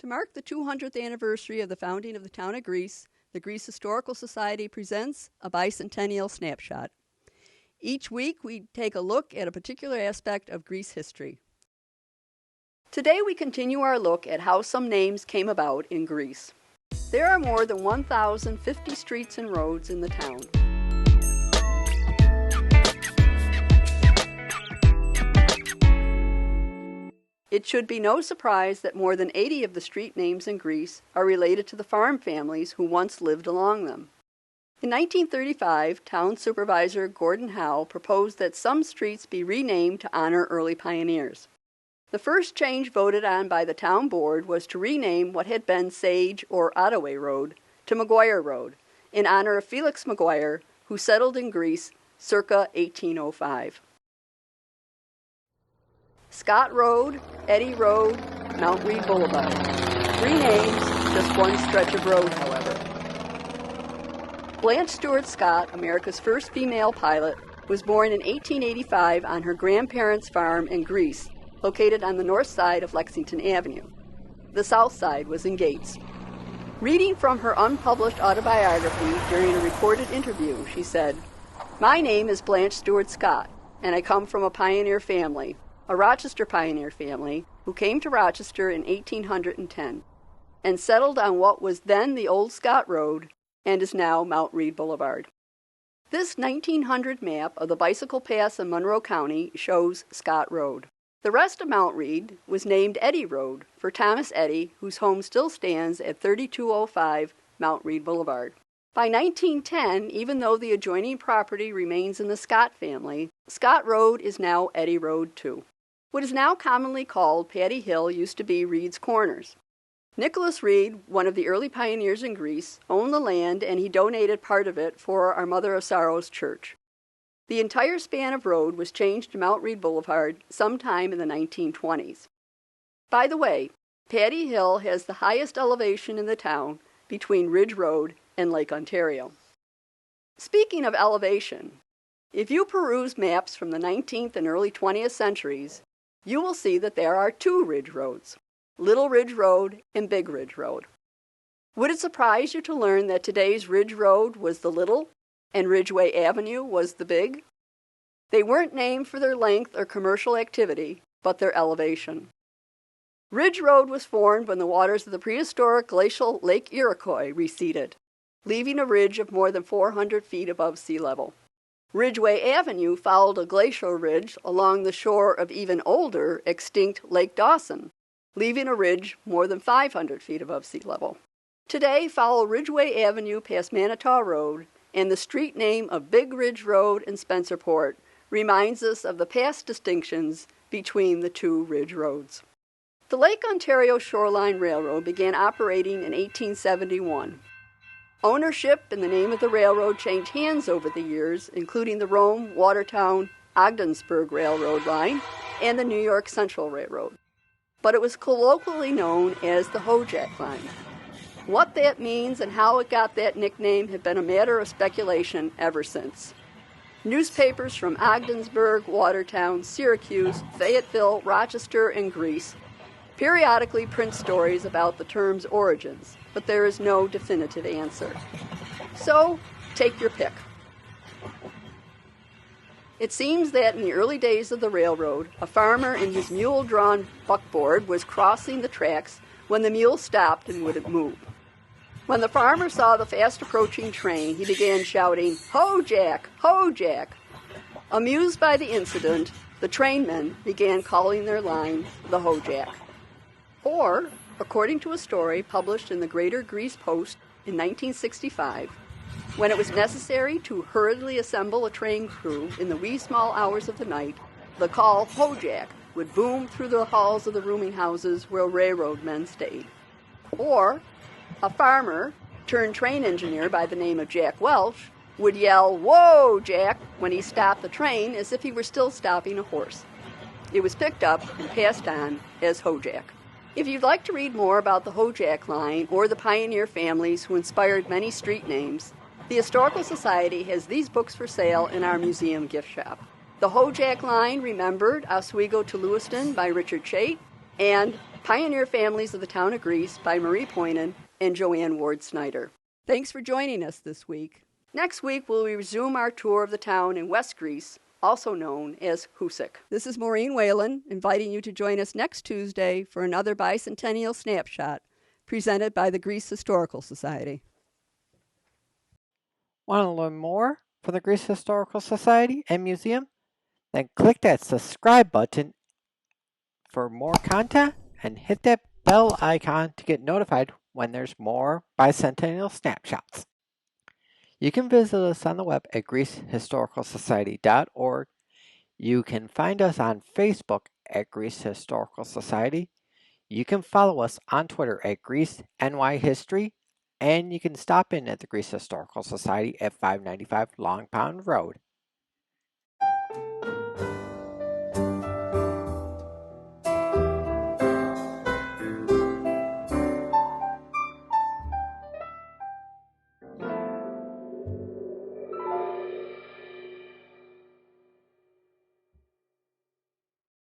To mark the 200th anniversary of the founding of the town of Greece, the Greece Historical Society presents a Bicentennial Snapshot. Each week we take a look at a particular aspect of Greece history. Today we continue our look at how some names came about in Greece. There are more than 1,050 streets and roads in the town. It should be no surprise that more than 80 of the street names in Greece are related to the farm families who once lived along them. In 1935, town supervisor Gordon Howe proposed that some streets be renamed to honor early pioneers. The first change voted on by the town board was to rename what had been Sage or Ottaway Road to McGuire Road, in honor of Felix McGuire, who settled in Greece circa 1805. Scott Road, Eddy Road, Mount Reed Boulevard. Three names, just one stretch of road, however. Blanche Stewart Scott, America's first female pilot, was born in 1885 on her grandparents' farm in Greece, located on the north side of Lexington Avenue. The south side was in Gates. Reading from her unpublished autobiography during a recorded interview, she said, "My name is Blanche Stewart Scott, and I come from a pioneer family, a Rochester pioneer family, who came to Rochester in 1810 and settled on what was then the old Scott Road and is now Mount Reed Boulevard." This 1900 map of the bicycle paths in Monroe County shows Scott Road. The rest of Mount Reed was named Eddy Road for Thomas Eddy, whose home still stands at 3205 Mount Reed Boulevard. By 1910, even though the adjoining property remains in the Scott family, Scott Road is now Eddy Road too. What is now commonly called Patty Hill used to be Reed's Corners. Nicholas Reed, one of the early pioneers in Greece, owned the land and he donated part of it for our Mother of Sorrows church. The entire span of road was changed to Mount Reed Boulevard sometime in the 1920s. By the way, Patty Hill has the highest elevation in the town between Ridge Road and Lake Ontario. Speaking of elevation, if you peruse maps from the 19th and early 20th centuries, you will see that there are two Ridge Roads, Little Ridge Road and Big Ridge Road. Would it surprise you to learn that today's Ridge Road was the Little and Ridgeway Avenue was the Big? They weren't named for their length or commercial activity, but their elevation. Ridge Road was formed when the waters of the prehistoric glacial Lake Iroquois receded, leaving a ridge of more than 400 feet above sea level. Ridgeway Avenue followed a glacial ridge along the shore of even older, extinct Lake Dawson, leaving a ridge more than 500 feet above sea level. Today, follow Ridgeway Avenue past Manitou Road, and the street name of Big Ridge Road in Spencerport reminds us of the past distinctions between the two Ridge Roads. The Lake Ontario Shoreline Railroad began operating in 1871. Ownership and the name of the railroad changed hands over the years, including the Rome, Watertown, Ogdensburg Railroad line and the New York Central Railroad. But it was colloquially known as the Hojack line. What that means and how it got that nickname have been a matter of speculation ever since. Newspapers from Ogdensburg, Watertown, Syracuse, Fayetteville, Rochester, and Greece periodically print stories about the term's origins, but there is no definitive answer. So, take your pick. It seems that in the early days of the railroad, a farmer in his mule-drawn buckboard was crossing the tracks when the mule stopped and wouldn't move. When the farmer saw the fast-approaching train, he began shouting, "Hojack! Hojack!" Amused by the incident, the trainmen began calling their line the Hojack. Or, according to a story published in the Greater Greece Post in 1965, when it was necessary to hurriedly assemble a train crew in the wee small hours of the night, the call Hojack would boom through the halls of the rooming houses where railroad men stayed. Or, a farmer, turned train engineer by the name of Jack Welch, would yell, "Whoa, Jack," when he stopped the train as if he were still stopping a horse. It was picked up and passed on as Hojack. If you'd like to read more about the Hojack line or the pioneer families who inspired many street names, the Historical Society has these books for sale in our museum gift shop. The Hojack Line Remembered, Oswego to Lewiston by Richard Chait, and Pioneer Families of the Town of Greece by Marie Poinan and Joanne Ward Snyder. Thanks for joining us this week. Next week, we'll resume our tour of the town in West Greece, also known as Hoosick. This is Maureen Whalen, inviting you to join us next Tuesday for another Bicentennial Snapshot presented by the Greece Historical Society. Want to learn more from the Greece Historical Society and Museum? Then click that subscribe button for more content and hit that bell icon to get notified when there's more Bicentennial Snapshots. You can visit us on the web at greecehistoricalsociety.org. You can find us on Facebook at Greece Historical Society. You can follow us on Twitter at GreeceNYHistory, and you can stop in at the Greece Historical Society at 595 Long Pond Road.